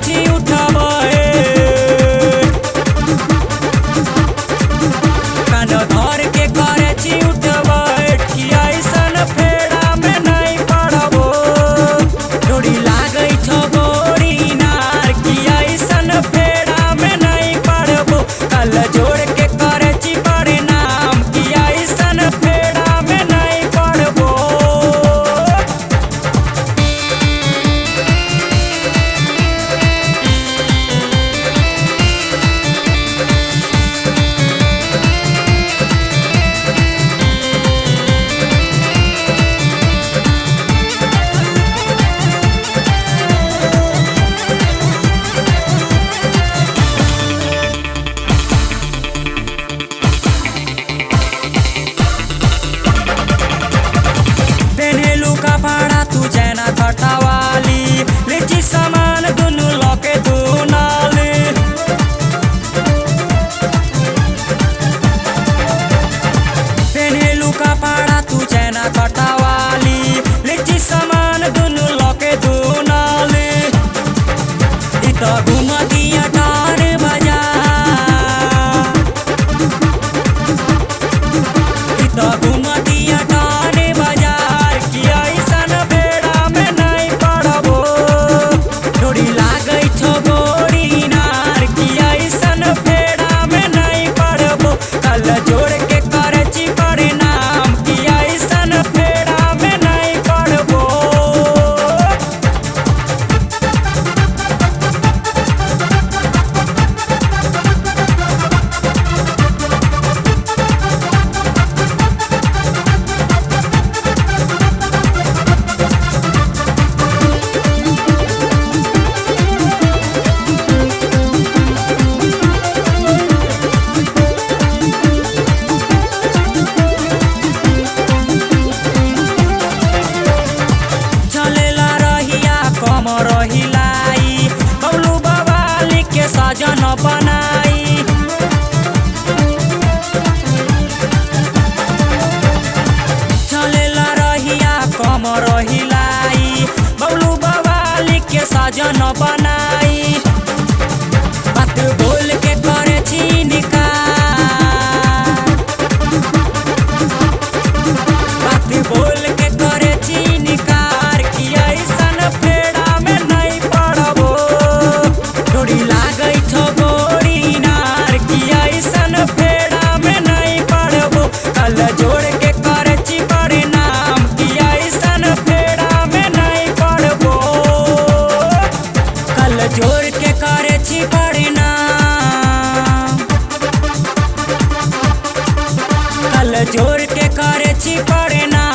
छी उठबे कान धर के करे छी उठबे कि ऐसन फेरा में नहीं पड़बो डोरी लागै छ गोरी नार कि ऐसन फेरा में नहीं पड़बो कल जोड़ के करे छी परिणाम कि ऐसन फेरा में नहीं पड़बो। पेन्हेलू कपड़ा तू जैना खटवाली लीची सामान दुनू लके दू नाली पेन्हेलू कपड़ा तू जैना खटवाली लीची सामान दुनू लके दू नाली इ त घुम दिया टार बाजार इ त घुम दिया टार बाजार कि ऐसन फेरा में नहीं पड़बो डोरी लागै छ गोरी नार कि ऐसन फेरा में नहीं पड़बो कल जोड़ के करे छी परिणाम कि ऐसन फेरा में नहीं पड़बो। चलेला रहिया कम रहिलाई बबलू बवाली के सजन बनाई चलेला रहिया कम रहिलाई बबलू बवाली के सजन बनाई बात बोल के करे छी निकार बात बोल के करे छी निकार कि ऐसन फेरा में नहीं पड़बो डोरी लागै छ गोरी नार कि ऐसन फेरा में नहीं पड़बो कल जोड़ के करे छी परिणाम कि ऐसन फेरा में नहीं पड़बो कल जोड़ के करे छी परिणाम कल जोड़ के करे छी परिणाम।